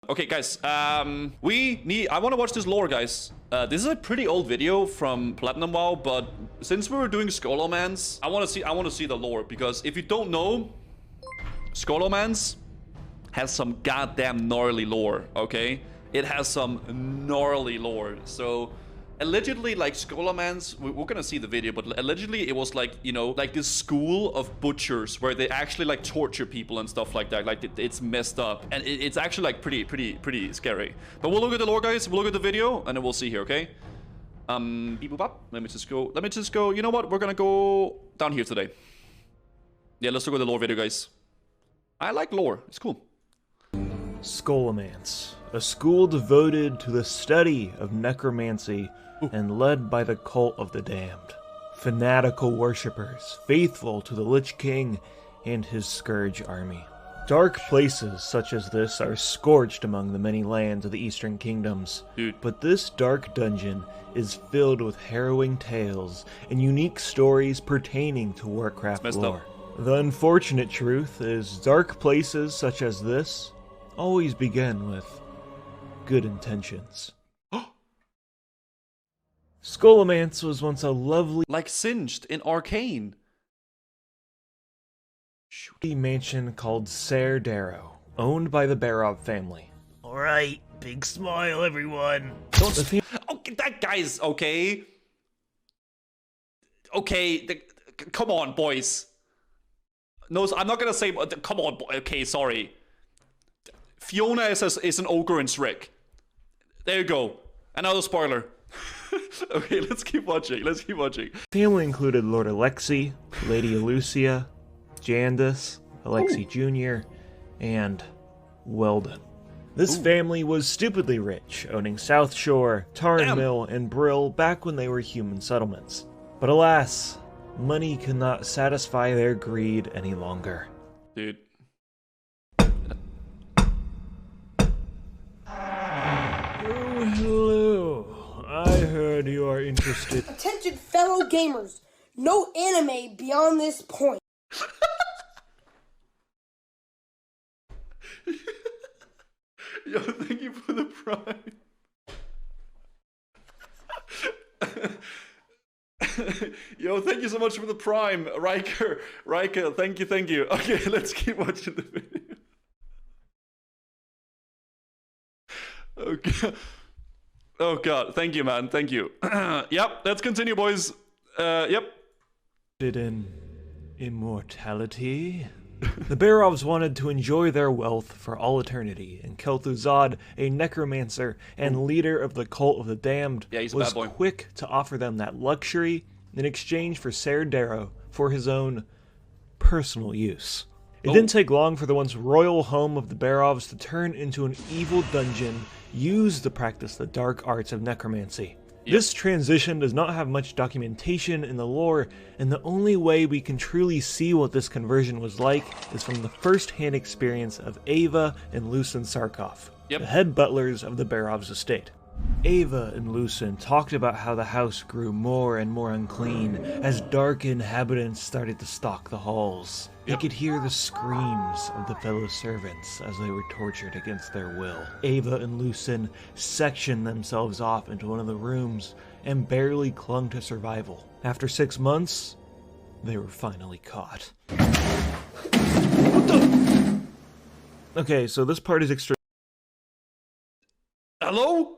Okay, guys, I want to watch this lore, guys. This is a pretty old video from Platinum WoW, but since we were doing Scholomance, I want to see the lore, because if you don't know, Scholomance has some goddamn gnarly lore, okay? It has some gnarly lore. So allegedly, like, Scholomance, we're gonna see the video, but allegedly it was like, you know, like this school of butchers where they actually like torture people and stuff like that. Like it's messed up, and it's actually like pretty scary. But we'll look at the lore, guys. We'll look at the video, and then we'll see here, okay? Beep boop up. Let me just go. You know what? We're gonna go down here today. Yeah, let's look at the lore video, guys. I like lore. It's cool. Scholomance, a school devoted to the study of necromancy and led by the cult of the damned. Fanatical worshippers, faithful to the Lich King and his Scourge army. Dark places such as this are scorched among the many lands of the Eastern Kingdoms. Dude. But this dark dungeon is filled with harrowing tales and unique stories pertaining to Warcraft lore. The unfortunate truth is dark places such as this always begin with good intentions. Scholomance was once a lovely, like Singed in Arcane, mansion called Ser Darrow, owned by the Barov family. Alright, big smile, everyone. Okay, that guy's okay. Okay, come on, boys. No, I'm not gonna say. Come on, okay, sorry. Fiona is an ogre in Shrek. There you go. Another spoiler. Okay, let's keep watching. Family included Lord Alexi, Lady Alucia, Jandis, Alexi Jr., and Weldon. This family was stupidly rich, owning South Shore, Tarn Mill, and Brill back when they were human settlements. But alas, money could not satisfy their greed any longer. Dude. Hello. I heard you are interested. Attention fellow gamers, no anime beyond this point. Yo, thank you for the prime. Yo, thank you so much for the prime, Riker, thank you. Okay, let's keep watching the video. Okay. Oh god, thank you, man, thank you. Yep, let's continue, boys. Yep. In immortality? The Barovs wanted to enjoy their wealth for all eternity, and Kel'Thuzad, a necromancer and leader of the cult of the damned, was quick to offer them that luxury in exchange for Ser Darrow for his own personal use. It didn't take long for the once royal home of the Barovs to turn into an evil dungeon used to practice the dark arts of necromancy. This transition does not have much documentation in the lore, and the only way we can truly see what this conversion was like is from the first-hand experience of Ava and Lucen Sarkov, the head butlers of the Barov's estate. Ava and Lucen talked about how the house grew more and more unclean as dark inhabitants started to stalk the halls. They could hear the screams of the fellow servants as they were tortured against their will. Ava and Lucen sectioned themselves off into one of the rooms and barely clung to survival. After 6 months, they were finally caught. What the? Okay, so this part is extreme. Hello?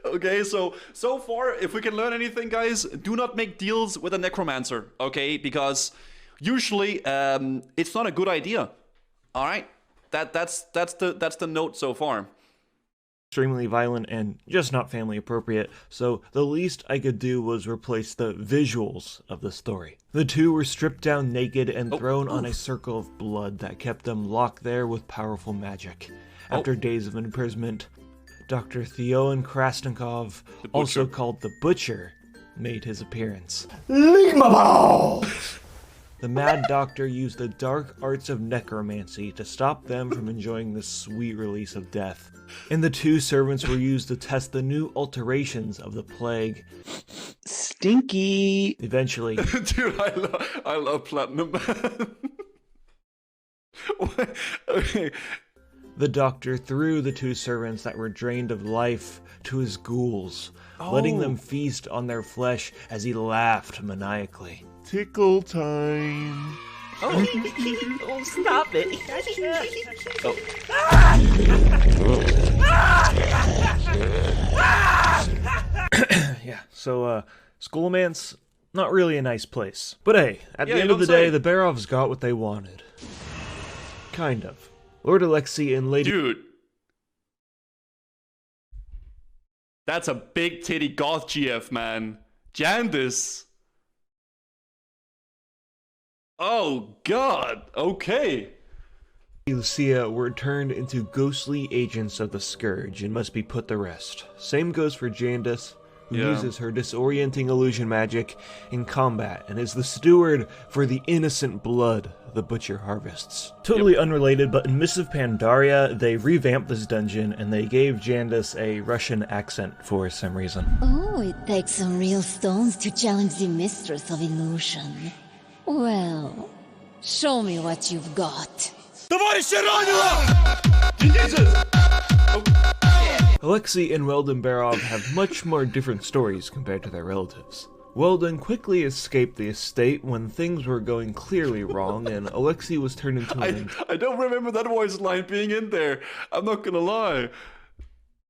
Okay, so far, if we can learn anything, guys, do not make deals with a necromancer, okay? Because usually, it's not a good idea. All right, that's the note so far. Extremely violent and just not family appropriate, so the least I could do was replace the visuals of the story. The two were stripped down naked and thrown on a circle of blood that kept them locked there with powerful magic. After days of imprisonment, Dr. Theoden Krasnikov, also called the Butcher, made his appearance. Lick my balls! The Mad Doctor used the dark arts of necromancy to stop them from enjoying the sweet release of death. And the two servants were used to test the new alterations of the plague. stinky. Eventually. Dude, I love Platinum Man. Okay. The doctor threw the two servants that were drained of life to his ghouls, letting them feast on their flesh as he laughed maniacally. Tickle time. Oh, stop it. Yeah, so, Scholomance, not really a nice place. But hey, at the end of the day, the Barovs got what they wanted. Kind of. Lord Alexei and Lady... Dude. That's a big titty goth GF, man. Jandis. Oh, God. Okay. Lucia were turned into ghostly agents of the Scourge and must be put to rest. Same goes for Jandis, who uses her disorienting illusion magic in combat and is the steward for the innocent blood the Butcher harvests. Totally unrelated, but in Mists of Pandaria, they revamped this dungeon and they gave Jandis a Russian accent for some reason. Oh, it takes some real stones to challenge the mistress of illusion. Well, show me what you've got. Alexei and Weldon Barov have much more different stories compared to their relatives. Weldon quickly escaped the estate when things were going clearly wrong, and Alexei was turned into an... I don't remember that voice line being in there. I'm not gonna lie.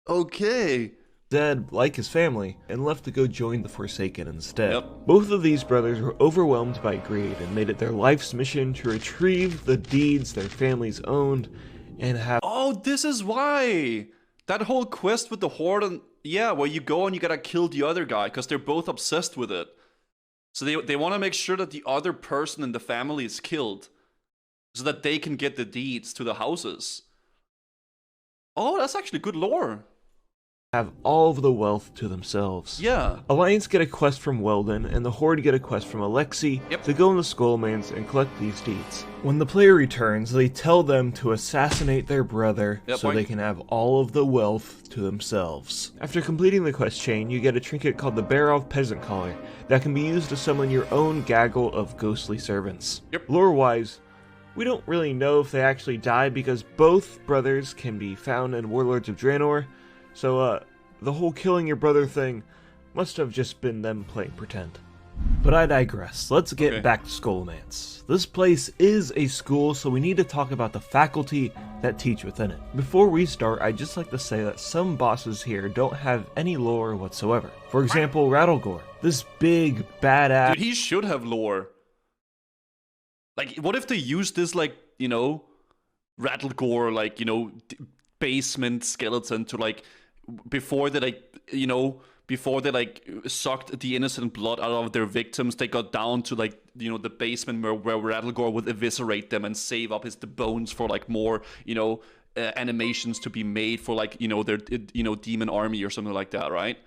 Okay. Dead, like his family, and left to go join the Forsaken instead. Both of these brothers were overwhelmed by greed and made it their life's mission to retrieve the deeds their families owned and have... Oh, this is why! That whole quest with the Horde and... Yeah, where you go and you gotta kill the other guy, because they're both obsessed with it. So they want to make sure that the other person in the family is killed, so that they can get the deeds to the houses. Oh, that's actually good lore. Have all of the wealth to themselves. Yeah. Alliance get a quest from Weldon, and the Horde get a quest from Alexei to go in the Scholomance and collect these deeds. When the player returns, they tell them to assassinate their brother so they can have all of the wealth to themselves. After completing the quest chain, you get a trinket called the Barov Peasant Collar that can be used to summon your own gaggle of ghostly servants. Lore-wise, we don't really know if they actually die because both brothers can be found in Warlords of Draenor. So, the whole killing your brother thing must have just been them playing pretend. But I digress. Let's get back to Scholomance. This place is a school, so we need to talk about the faculty that teach within it. Before we start, I'd just like to say that some bosses here don't have any lore whatsoever. For example, Rattlegore. This big, badass... Dude, he should have lore. Like, what if they used this, like, you know, Rattlegore, like, you know, basement skeleton to, like... Before they, like, you know, before they, like, sucked the innocent blood out of their victims, they got down to, like, you know, the basement where Rattlegore would eviscerate them and save up the bones for, like, more, you know, animations to be made for, like, you know, their, you know, demon army or something like that, right?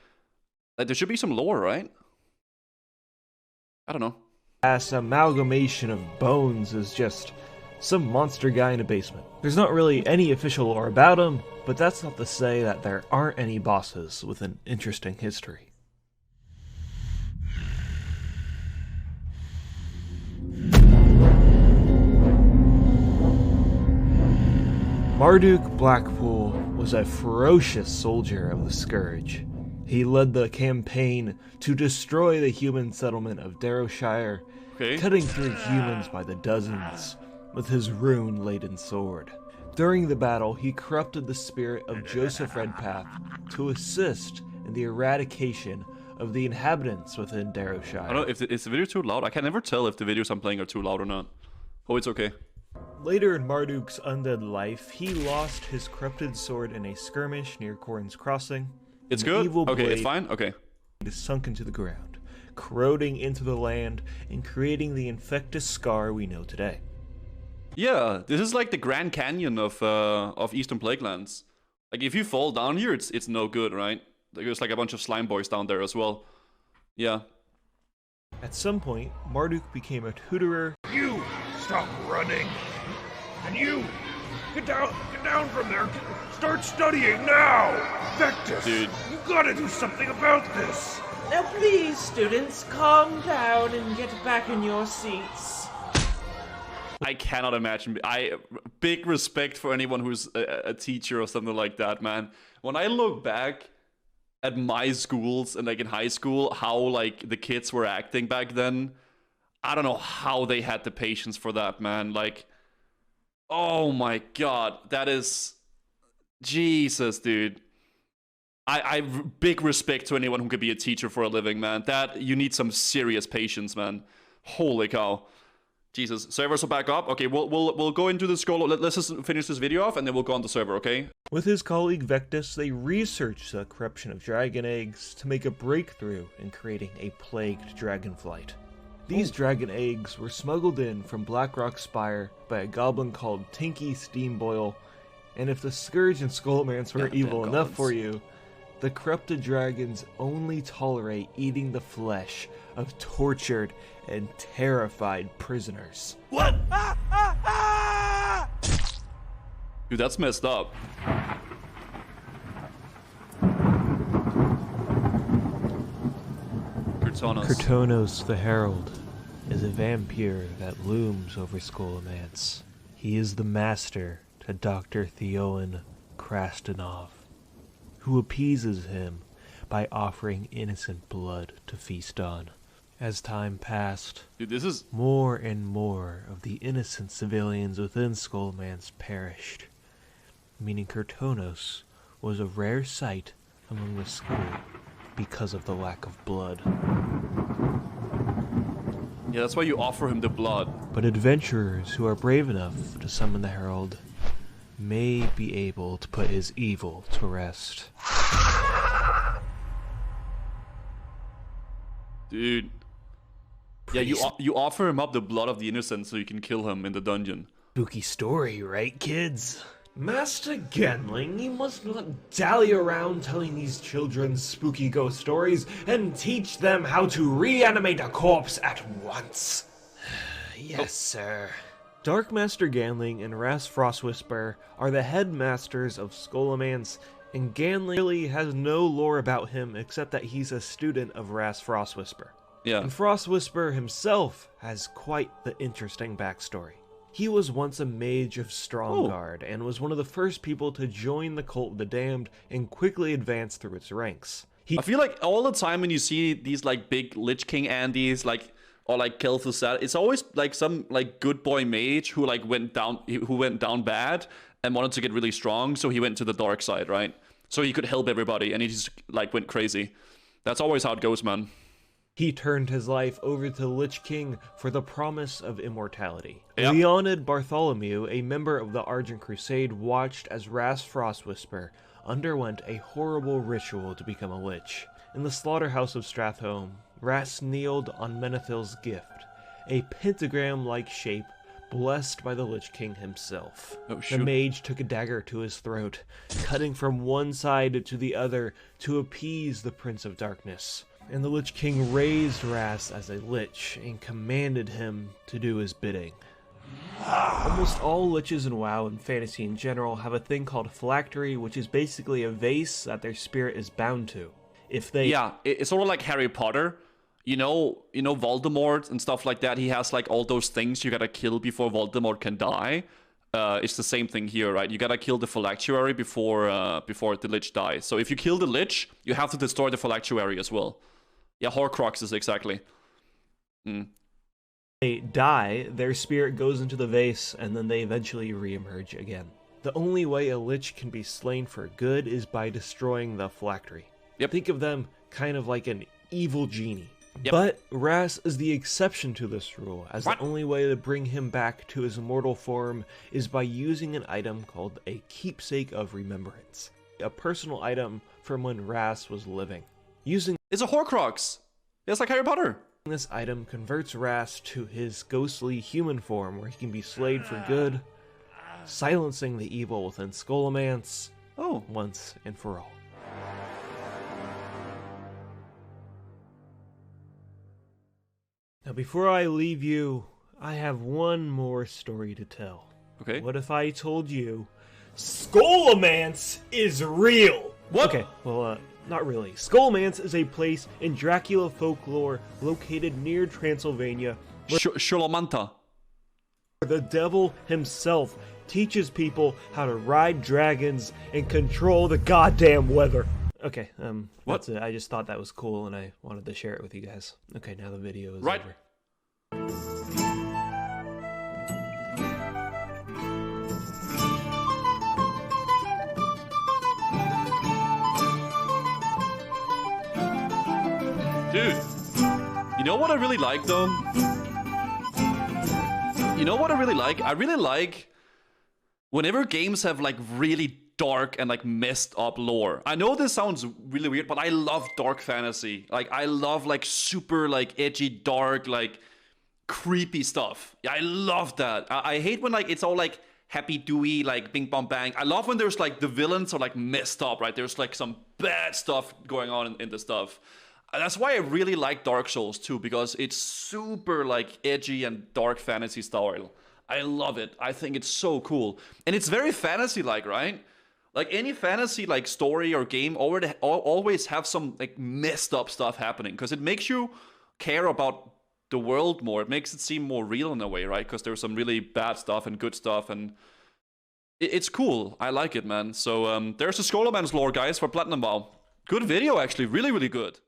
Like, there should be some lore, right? I don't know. As amalgamation of bones is just some monster guy in a basement. There's not really any official lore about him, but that's not to say that there aren't any bosses with an interesting history. Marduk Blackpool was a ferocious soldier of the Scourge. He led the campaign to destroy the human settlement of Darrowshire, cutting through humans by the dozens with his rune-laden sword. During the battle, he corrupted the spirit of Joseph Redpath to assist in the eradication of the inhabitants within Darrowshire. I don't know, is the video too loud? I can never tell if the videos I'm playing are too loud or not. Oh, it's okay. Later in Marduk's undead life, he lost his corrupted sword in a skirmish near Corrin's Crossing. It's good? Okay, it's fine? Okay. It is sunk into the ground, corroding into the land and creating the infectious scar we know today. Yeah, this is like the Grand Canyon of Eastern Plaguelands. Like, if you fall down here, it's no good, right? There's like a bunch of slime boys down there as well. Yeah. At some point, Marduk became a tutorer. You stop running, and you get down from there. Start studying now, Vectus. Dude, you gotta do something about this. Now please, students, calm down and get back in your seats. I cannot imagine. Big respect for anyone who's a teacher or something like that, man. When I look back at my schools and like in high school, how like the kids were acting back then, I don't know how they had the patience for that, man. Like, oh my god, that is Jesus, dude. I big respect to anyone who could be a teacher for a living, man. That you need some serious patience, man. Holy cow. Jesus, servers are back up. Okay, we'll go into the Skolo. Let's just finish this video off, and then we'll go on the server, okay? With his colleague Vectus, they researched the corruption of dragon eggs to make a breakthrough in creating a plagued dragonflight. These dragon eggs were smuggled in from Blackrock Spire by a goblin called Tinky Steamboil, and if the Scourge and Scholomance were evil enough for you, the corrupted dragons only tolerate eating the flesh of tortured and terrified prisoners. What? Dude, that's messed up. Kurtonos the Herald is a vampire that looms over Scholomance. He is the master to Dr. Theowen Krastenov, who appeases him by offering innocent blood to feast on. As time passed, dude, this is more and more of the innocent civilians within Scholomance perished, meaning Kurtonos was a rare sight among the school because of the lack of blood. Yeah, that's why you offer him the blood. But adventurers who are brave enough to summon the Herald may be able to put his evil to rest. Dude. Yeah, you offer him up the blood of the innocent so you can kill him in the dungeon. Spooky story, right, kids? Master Genling, you must not dally around telling these children spooky ghost stories and teach them how to reanimate a corpse at once. Yes, sir. Dark Master Ganling and Ras Frostwhisper are the headmasters of Scholomance, and Ganling really has no lore about him except that he's a student of Ras Frostwhisper. Yeah. And Frostwhisper himself has quite the interesting backstory. He was once a mage of Stromgarde and was one of the first people to join the Cult of the Damned and quickly advance through its ranks. I feel like all the time when you see these like big Lich King Andes, like or like Kel'Thuzad, it's always like some like good boy mage who like went down bad and wanted to get really strong, so he went to the dark side, right? So he could help everybody, and he just like went crazy. That's always how it goes, man. He turned his life over to the Lich King for the promise of immortality. Yep. Leonid Bartholomew, a member of the Argent Crusade, watched as Ras Frostwhisper underwent a horrible ritual to become a lich. In the slaughterhouse of Stratholme, Ras kneeled on Menethil's gift, a pentagram-like shape blessed by the Lich King himself. Oh, shoot. The mage took a dagger to his throat, cutting from one side to the other to appease the Prince of Darkness. And the Lich King raised Ras as a lich and commanded him to do his bidding. Almost all liches in WoW and fantasy in general have a thing called phylactery, which is basically a vase that their spirit is bound to. If they... Yeah, it's sort of like Harry Potter. You know Voldemort and stuff like that. He has like all those things you gotta kill before Voldemort can die. It's the same thing here, right? You gotta kill the phylactery before the lich dies. So if you kill the lich, you have to destroy the phylactery as well. Yeah, Horcruxes, exactly. They die, their spirit goes into the vase, and then they eventually re-emerge again. The only way a lich can be slain for good is by destroying the phylactery. Yep. Think of them kind of like an evil genie. Yep. But Ras is the exception to this rule, as the only way to bring him back to his immortal form is by using an item called a Keepsake of Remembrance, a personal item from when Ras was living. It's a Horcrux! It's like Harry Potter! This item converts Ras to his ghostly human form, where he can be slayed for good, silencing the evil within Scholomance once and for all. Now, before I leave you, I have one more story to tell. Okay. What if I told you Scholomance is real? What? Okay, well, Not really. Scholomance is a place in Dracula folklore located near Transylvania Scholomance. where the devil himself teaches people how to ride dragons and control the goddamn weather. Okay, what? That's it. I just thought that was cool and I wanted to share it with you guys. Okay, now the video is right. over. Dude, you know what I really like though? You know what I really like? I really like whenever games have like really dark and like messed up lore. I know this sounds really weird, but I love dark fantasy. Like I love like super like edgy, dark, like creepy stuff. Yeah, I love that. I hate when like it's all like happy dewy, like bing bong bang. I love when there's like the villains are like messed up, right? There's like some bad stuff going on in the stuff. That's why I really like Dark Souls too, because it's super like edgy and dark fantasy style. I love it. I think it's so cool. And it's very fantasy-like, right? Like any fantasy like story or game always have some like messed up stuff happening, because it makes you care about the world more. It makes it seem more real in a way, right? Because there's some really bad stuff and good stuff, and it's cool. I like it, man. So there's the Scholomance lore, guys, for Platinum WoW. Good video, actually. Really, really good.